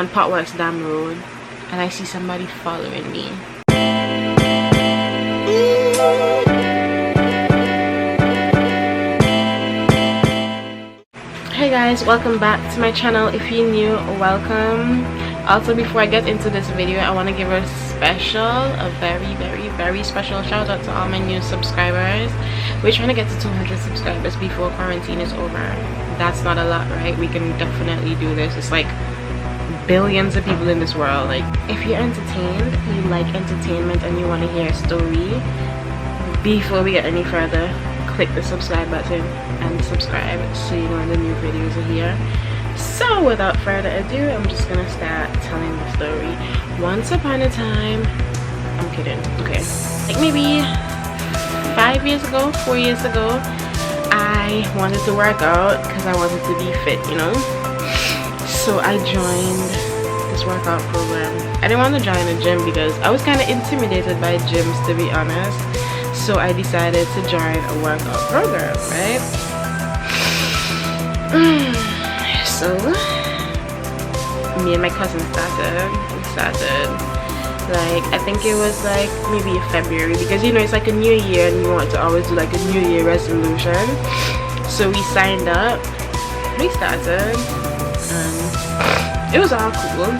on Potworks Dam Road, and I see somebody following me. Hey guys, welcome back to my channel. If you're new, welcome. Also, before I get into this video, I want to give a very special shout out to all my new subscribers. We're trying to get to 200 subscribers before quarantine is over. That's not a lot, right? We can definitely do this. It's like billions of people in this world. Like, if you're entertained, you like entertainment, and you want to hear a story, before we get any further, click the subscribe button and subscribe so you know when the new videos are here. So without further ado, I'm just gonna start telling the story. Once upon a time, I'm kidding, okay, like maybe 5 years ago, 4 years ago, I wanted to work out because I wanted to be fit, you know. So I joined this workout program. I didn't want to join a gym because I was kind of intimidated by gyms, to be honest. So I decided to join a workout program, right? So me and my cousin started like, I think it was like maybe February, because you know it's like a new year and you want to always do like a new year resolution. So we signed up, we started, and it was all cool.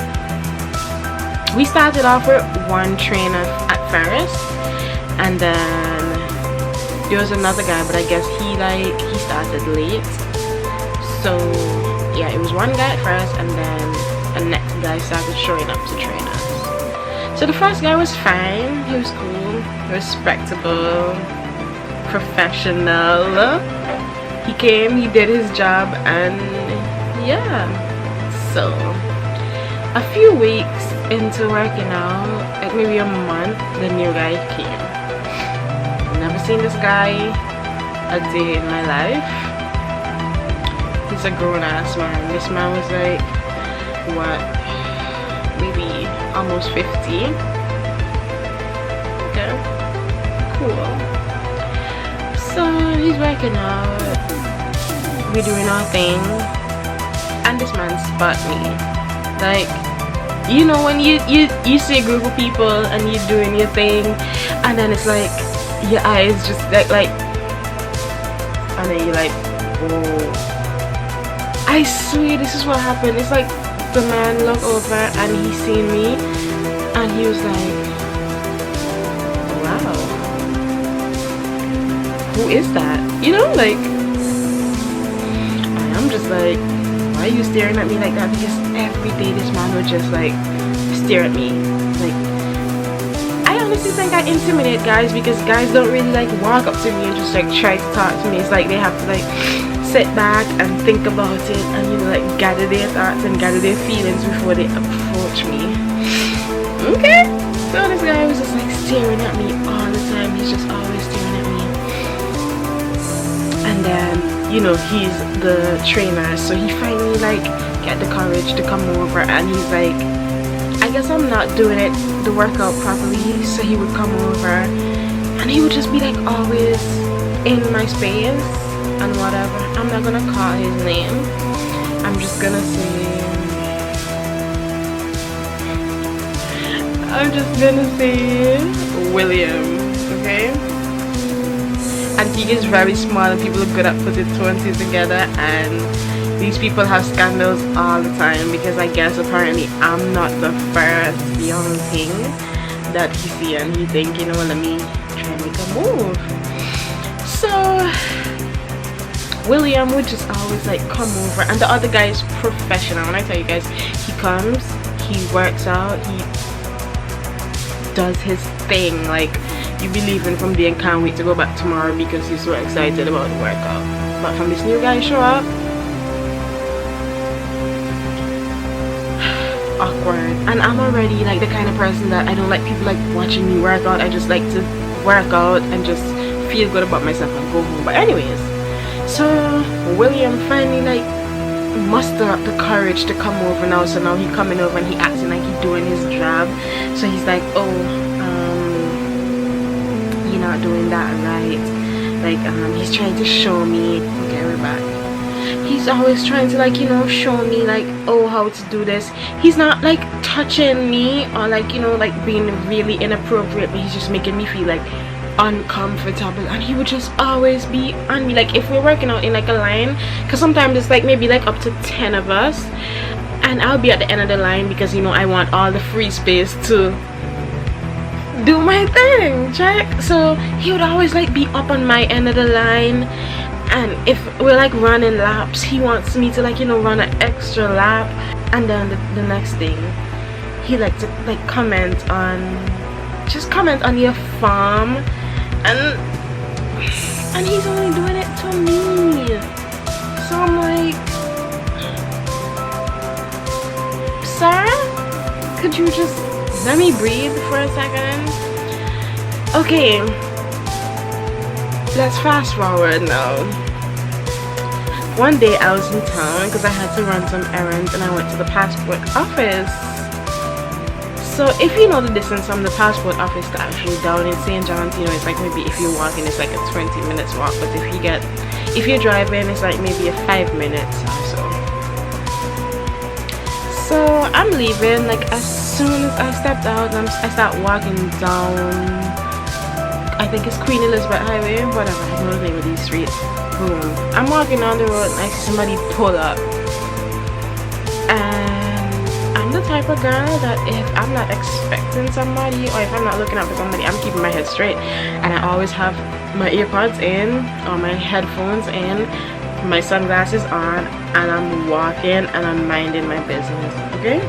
We started off with one trainer at first, and then there was another guy, but I guess he started late. So yeah, it was one guy at first, and then the next guy started showing up to train us. So the first guy was fine, he was cool, respectable, professional. He came, he did his job, and yeah. So a few weeks into working out, like maybe a month, the new guy came. I've never seen this guy a day in my life. He's a grown-ass man. This man was like, what, maybe almost 50. Okay, cool. So he's working out, we're doing our thing, and this man spot me. Like, you know when you see a group of people and you're doing your thing, and then it's like your eyes just like and then you're like, oh, I swear this is what happened. It's like the man looked over and he seen me and he was like, wow, who is that? You know, like, and I'm just like, why are you staring at me like that? Because every day this man would just like stare at me. Like, I honestly think I intimidate guys, because guys don't really like walk up to me and just like try to talk to me. It's like they have to like sit back and think about it, and you know, like gather their thoughts and gather their feelings before they approach me. Okay, so this guy was just like staring at me all the time. He's just always staring at me. And then, you know, he's the trainer, so he finally like get the courage to come over, and he's like, I guess I'm not doing the workout properly, so he would come over and he would just be like always in my space and whatever. I'm not gonna call his name, I'm just gonna say William, okay? And he is very small, and people are good at putting two and two together, and these people have scandals all the time, because I guess apparently I'm not the first young thing that he see, and he think, you know, let me try and make a move. So William would just always like come over, and the other guy is professional. When I tell you guys, he comes, he works out, he does his thing, like you be leaving from there and can't wait to go back tomorrow because he's so excited about the workout. But from this new guy show up, awkward. And I'm already like the kind of person that I don't like people like watching me work out. I just like to work out and just feel good about myself and go home. But anyways, so William finally like muster up the courage to come over now. So now he coming over and he acting like he doing his job. So he's like, oh, you're not doing that right. Like he's trying to show me. Okay, we're back. he's always trying to like, you know, show me like, oh, how to do this. He's not like touching me or like, you know, like being really inappropriate, but he's just making me feel like uncomfortable. And he would just always be on me, like if we're working out in like a line, because sometimes it's like maybe like up to 10 of us, and I'll be at the end of the line because, you know, I want all the free space to do my thing, check. So he would always like be up on my end of the line, and if we're like running laps, he wants me to like, you know, run an extra lap. And then the next thing, he like to like comment on your farm, and he's only doing it to me. So I'm like, sir, could you just let me breathe for a second? Okay, let's fast forward now. One day I was in town because I had to run some errands, and I went to the passport office. So if you know the distance from the passport office to actually down in St. John's, you know, it's like maybe if you're walking it's like a 20 minutes walk, but if you're driving it's like maybe a 5 minutes or so. So I'm leaving, like as soon as I stepped out and I start walking down, I think it's Queen Elizabeth Highway, whatever, I don't know the name of these streets. Boom, I'm walking down the road and I see somebody pull up, and I'm the type of girl that if I'm not expecting somebody or if I'm not looking out for somebody, I'm keeping my head straight, and I always have my earpods in or my headphones in, my sunglasses on, and I'm walking and I'm minding my business. Okay,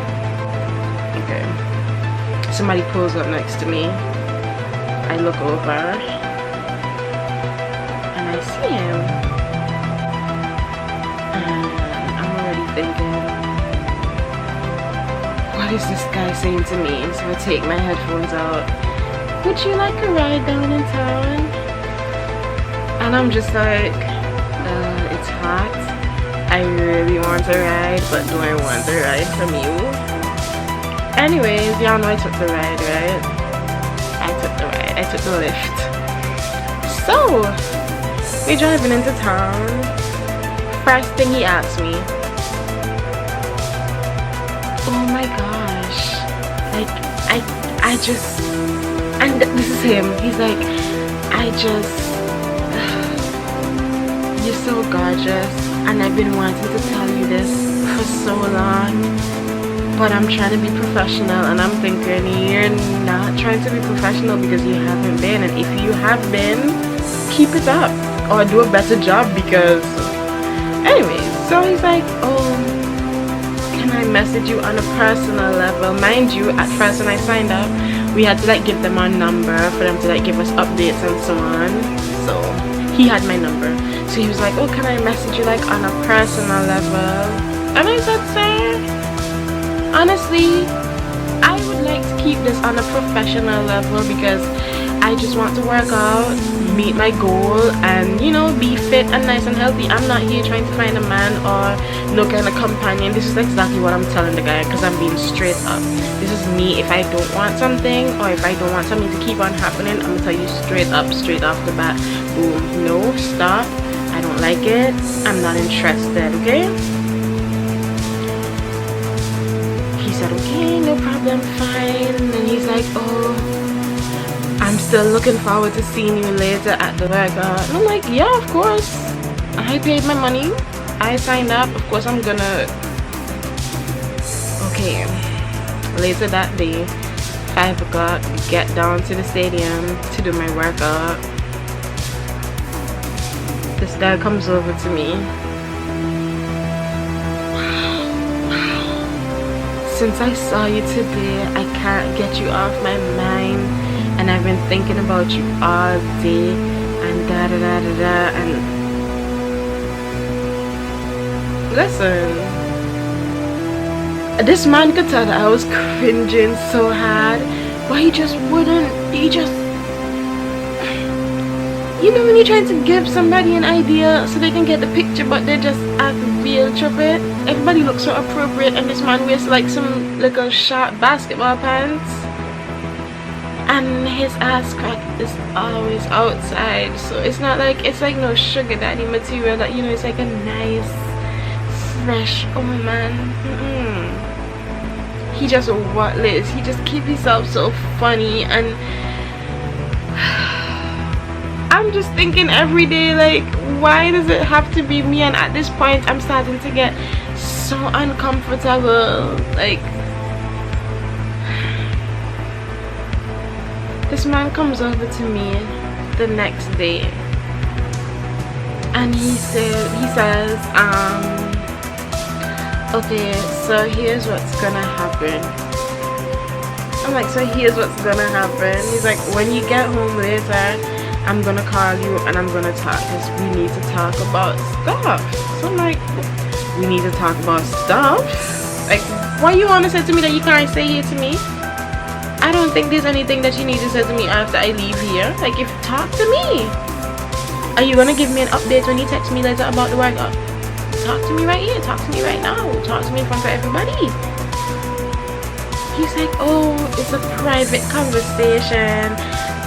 somebody pulls up next to me. I look over and I see him, and I'm already thinking, what is this guy saying to me? So I take my headphones out. Would you like a ride down in town? And I'm just like, it's hot. I really want a ride, but do I want a ride from you? Anyways, y'all know I took the ride, right? I took the lift. So we're driving into town. First thing he asked me, oh my gosh, like I just, and this is him, he's like, you're so gorgeous, and I've been wanting to tell you this for so long, but I'm trying to be professional. And I'm thinking, you're not trying to be professional because you haven't been, and if you have been, keep it up or do a better job. Because anyways, so he's like, oh, can I message you on a personal level? Mind you, at first when I signed up, we had to like give them our number for them to like give us updates and so on. So he had my number, so he was like, oh, can I message you like on a personal level? And I said, sir, honestly, I would like to keep this on a professional level because I just want to work out, meet my goal, and you know, be fit and nice and healthy. I'm not here trying to find a man or no kind of companion. This is exactly what I'm telling the guy, because I'm being straight up. This is me. If I don't want something, or if I don't want something to keep on happening, I'm gonna tell you straight up, straight off the bat. Boom, no, stop, I don't like it, I'm not interested. Okay, he said, okay, no problem, fine. And he's like, oh, I'm still looking forward to seeing you later at the workout. And I'm like, yeah, of course, I paid my money, I signed up, of course I'm gonna. Okay, later that day, 5 o'clock, get down to the stadium to do my workout. This guy comes over to me. Since I saw you today, I can't get you off my mind, and I've been thinking about you all day, and da da da da da. And listen, this man could tell that I was cringing so hard, but he just wouldn't. He just, you know, when you're trying to give somebody an idea so they can get the picture, but they just act real trippy. Everybody looks so appropriate, and this man wears like some little short basketball pants, and his ass crack is always outside. So it's not like, it's like no sugar daddy material that, you know, it's like a nice fresh. Oh man. He just worthless. He just keep himself so funny, and I'm just thinking every day, like, why does it have to be me? And at this point I'm starting to get so uncomfortable. Like, this man comes over to me the next day and he says, okay, so here's what's gonna happen. I'm like, so here's what's gonna happen. He's like, when you get home later, I'm gonna call you and I'm gonna talk, because we need to talk about stuff. So I'm like, we need to talk about stuff? Like, what you want to say to me that you can't say here to me? I don't think there's anything that you need to say to me after I leave here. Like, if talk to me. Are you gonna give me an update when you text me later about the workout? Talk to me right here. Talk to me right now. Talk to me in front of everybody. He's like, oh, it's a private conversation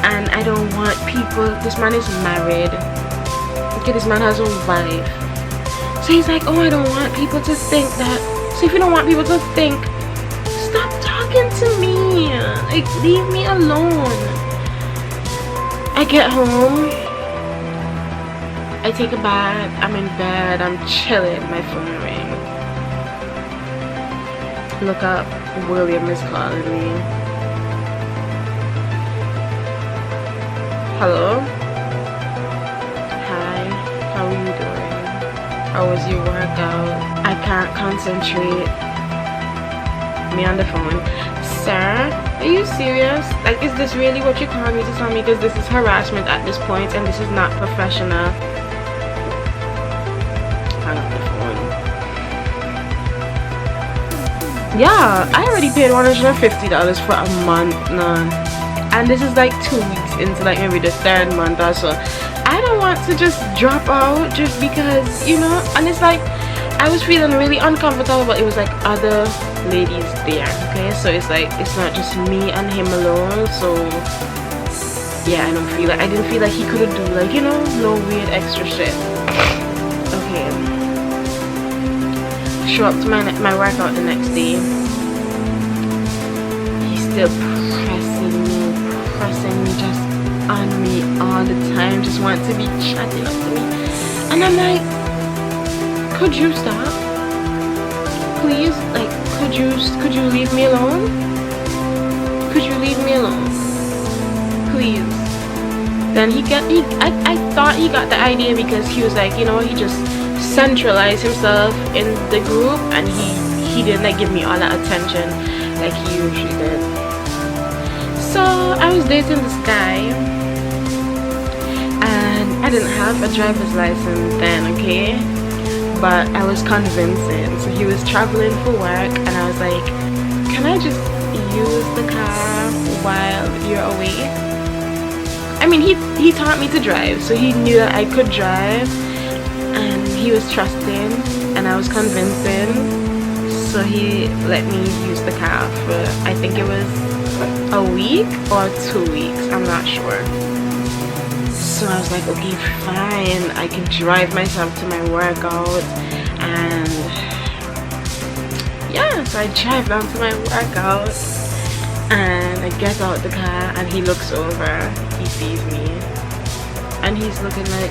and I don't want people. This man is married. Okay, this man has a wife. So he's like, oh, I don't want people to think that. So if you don't want people to think, stop talking to me. Like, leave me alone. I get home, I take a bath, I'm in bed, I'm chilling, my phone rings. Look up, William is calling me. Hello? Hi, how are you doing? How was your workout? I can't concentrate. Me on the phone. Sir, are you serious? Like, is this really what you're calling me to tell me? Because this is harassment at this point and this is not professional. Hang up the phone. Yeah, I already paid $150 for a month now. And this is like 2 weeks into like maybe the 3rd month or so. I don't want to just drop out just because, you know, and it's like I was feeling really uncomfortable, but it was like other ladies there, okay? So it's like it's not just me and him alone. So yeah, I didn't feel like he could do, like, you know, no weird extra shit. Okay, show up to my workout the next day. He's still pressing me just on me all the time, just want to be chatting up to me, and I'm like, could you stop, please? Like, could you leave me alone? Could you leave me alone, please? Then I thought he got the idea, because he was like, you know, he just centralized himself in the group and he didn't like give me all that attention like he usually did. So I was dating this guy and I didn't have a driver's license then, okay, but I was convincing. So he was traveling for work and I was like, can I just use the car while you're away? I mean, he taught me to drive, so he knew that I could drive and he was trusting and I was convincing. So he let me use the car for, I think it was a week or 2 weeks, I'm not sure. So I was like, okay, fine, I can drive myself to my workout. And yeah, so I drive down to my workout and I get out the car and he looks over, he sees me and he's looking like,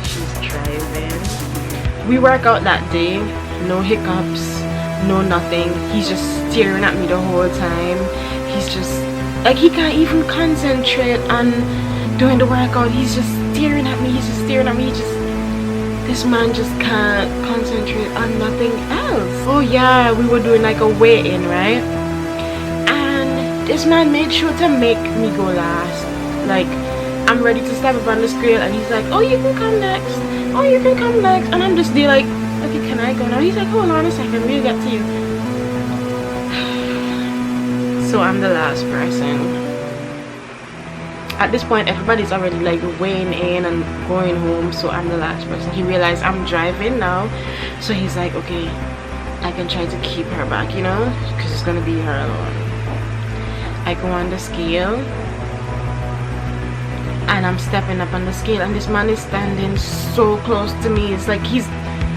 she's driving. We work out that day, no hiccups, no nothing. He's just staring at me the whole time. He's just like, he can't even concentrate on doing the workout. He's just staring at me. This man just can't concentrate on nothing else. Oh yeah, we were doing like a weigh-in, right? And this man made sure to make me go last. Like, I'm ready to step up on the scale and he's like, oh, you can come next. Oh, you can come next. And I'm just there like, okay, can I go now? He's like, hold on a second, we'll get to you. So I'm the last person. At this point, everybody's already like weighing in and going home, so I'm the last person. He realized I'm driving now, so he's like, okay, I can try to keep her back, you know, because it's gonna be her alone. I go on the scale and I'm stepping up on the scale and this man is standing so close to me. It's like he's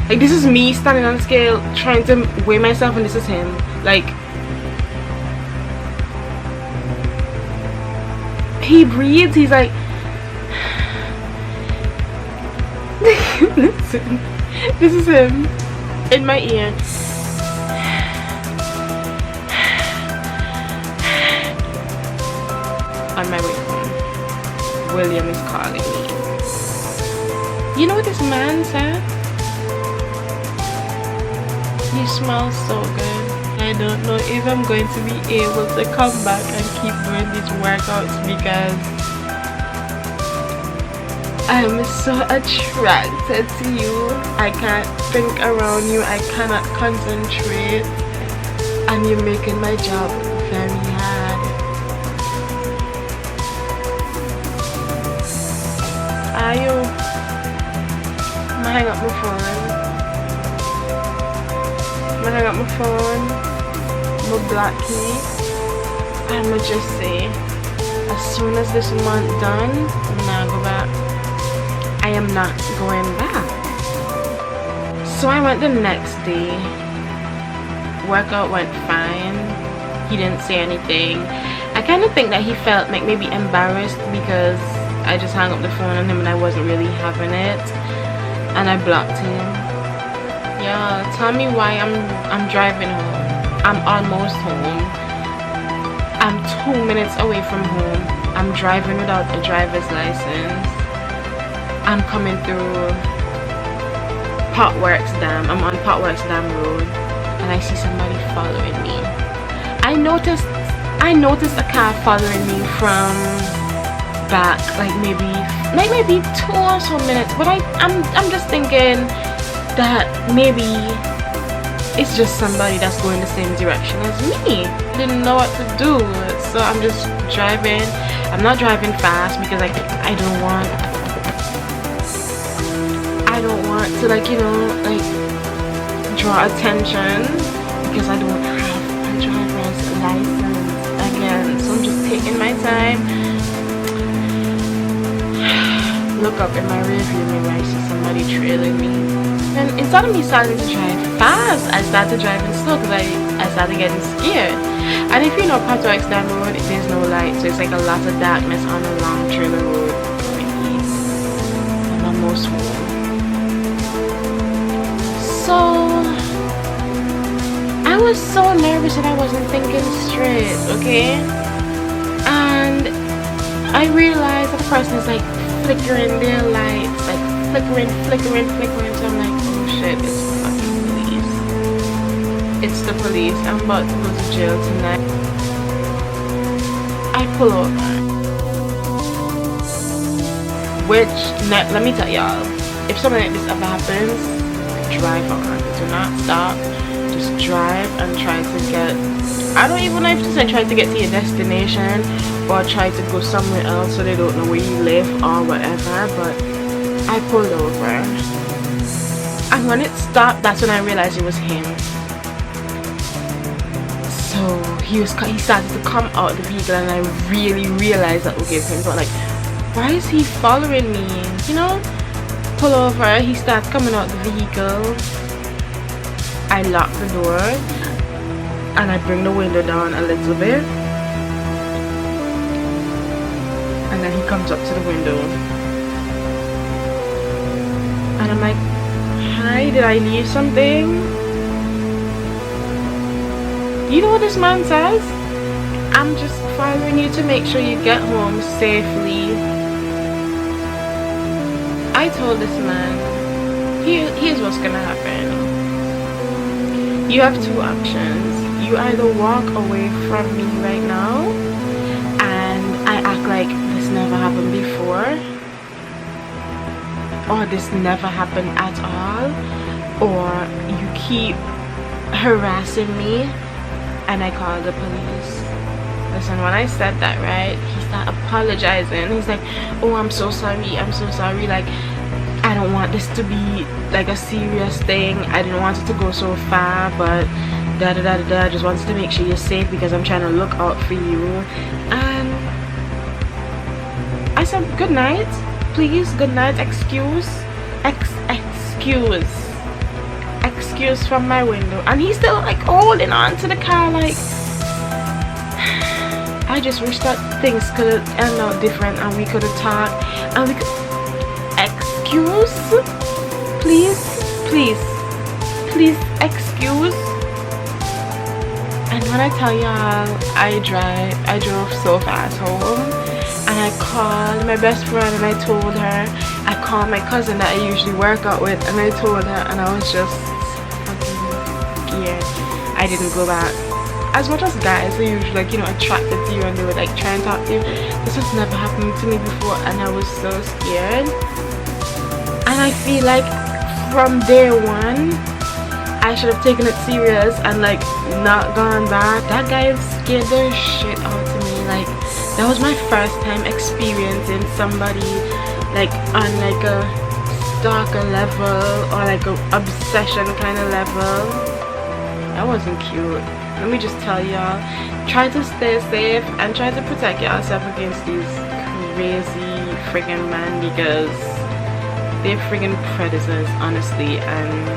Like, this is me standing on the scale trying to weigh myself, and this is him. Like, he breathes, he's like listen, this is him in my ear. On my way home, William is calling me. You know what this man said? You smell so good. I don't know if I'm going to be able to come back and keep doing these workouts because I'm so attracted to you. I can't think around you. I cannot concentrate. And you're making my job very hard. Ayo. I'ma hang up my phone. I'ma hang up my phone. I'ma block me. I'ma just say, as soon as this month done, I'm gonna go back. I am not going back. So I went the next day. Workout went fine. He didn't say anything. I kind of think that he felt like maybe embarrassed because I just hung up the phone on him and I wasn't really having it, and I blocked him. Yeah, tell me why I'm driving home. I'm almost home. I'm 2 minutes away from home. I'm driving without a driver's license. I'm coming through Potworks Dam. I'm on Potworks Dam Road, and I see somebody following me. I noticed a car following me from back, like maybe 2 or so minutes. But I'm just thinking that maybe it's just somebody that's going the same direction as me. I didn't know what to do, so I'm just driving. I'm not driving fast because like I don't want to, like, you know, like draw attention because I don't have a driver's license again. So I'm just taking my time. Look up in my rearview mirror, I see somebody trailing me. And instead of me starting to drive fast, I started driving slow because I started getting scared. And if you know Potworks Dam Road, there's no light, so it's like a lot of darkness on a long trailer road going east. I'm almost home. So I was so nervous that I wasn't thinking straight, okay? And I realized that the person is like flickering their lights, like flickering. So I'm like, oh shit, it's the fucking police. It's the police. I'm about to go to jail tonight. I pull over. Which, let me tell y'all, if something like this ever happens, drive on. Do not stop. Just drive and try to get, I don't even know if to try to get to your destination or try to go somewhere else so they don't know where you live or whatever. But I pulled over, and when it stopped, that's when I realized it was him. So he started to come out of the vehicle, and I really realized that, okay, it's him. But like, why is he following me? You know, pull over, he starts coming out the vehicle. I lock the door and I bring the window down a little bit, and then he comes up to the window. And I'm like, hi, did I leave something? You know what this man says? I'm just following you to make sure you get home safely. I told this man, here's what's gonna happen. You have two options. You either walk away from me right now and I act like this never happened before, or this never happened at all, or you keep harassing me and I call the police. Listen, when I said that, right, he started apologizing. He's like, oh, I'm so sorry, like, I don't want this to be like a serious thing. I didn't want it to go so far, but I just wanted to make sure you're safe because I'm trying to look out for you. And I said, good night, please, good night, excuse. excuse from my window, and he's still like holding on to the car. Like, I just wish that things could have ended out different and we could have talked and we could excuse, please excuse. And when I tell y'all, I drove so fast home, and I called my best friend and I told her. I called my cousin that I usually work out with, and I told her, and I was just fucking scared. I didn't go back. As much as guys are usually like, you know, attracted to you and they would like try and talk to you, this has never happened to me before, and I was so scared. And I feel like from day one I should have taken it serious and like not gone back. That guy scared the shit out of me. Like, that was my first time experiencing somebody like on like a stalker level or like a obsession kind of level. That wasn't cute. Let me just tell y'all, try to stay safe and try to protect yourself against these crazy freaking men, because they're freaking predators, honestly. And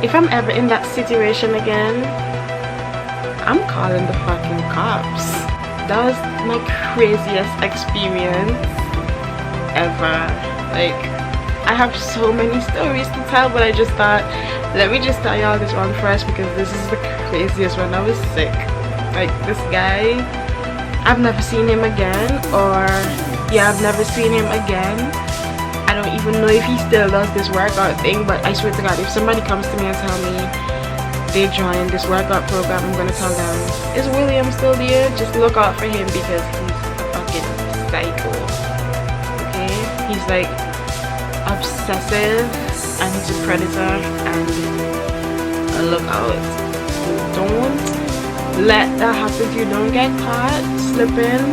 if I'm ever in that situation again, I'm calling the fucking cops. That was my craziest experience ever. Like, I have so many stories to tell, but I just thought, let me just tell y'all this one first, because this is the craziest one. I was sick. Like, this guy, I've never seen him again, or yeah, I've never seen him again. I don't even know if he still does this workout thing, but I swear to God, if somebody comes to me and tell me they joined this workout program, I'm gonna tell them, is William still there? Just look out for him, because he's a fucking psycho. Okay? He's like obsessive and he's a predator, and look out. Don't let that happen to you. Don't get caught slipping,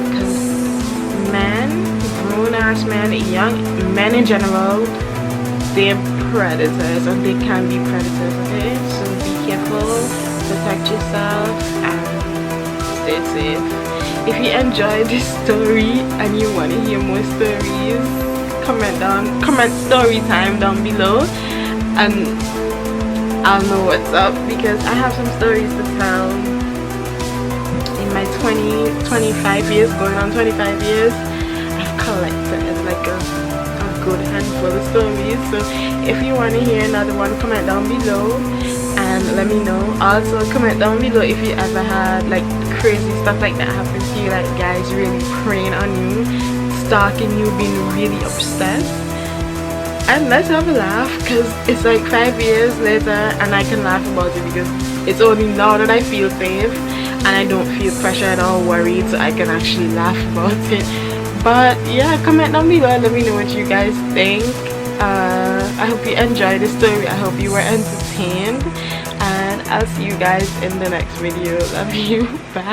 because men, grown-ass men, young men in general, they're predators, and they can be predators, okay? So be careful, protect yourself, and stay safe. If you enjoyed this story and you want to hear more stories, comment story time down below, and I'll know what's up, because I have some stories to tell. In my 25 years, going on 25 years, collected like a good handful of stories. So if you want to hear another one, comment down below and let me know. Also comment down below if you ever had like crazy stuff like that happen to you, like guys really preying on you, stalking you, being really obsessed. And let's have a laugh, because it's like 5 years later and I can laugh about it, because it's only now that I feel safe and I don't feel pressure at all, worried, so I can actually laugh about it. But yeah, comment down below and let me know what you guys think. I hope you enjoyed the story. I hope you were entertained, and I'll see you guys in the next video. Love you. Bye.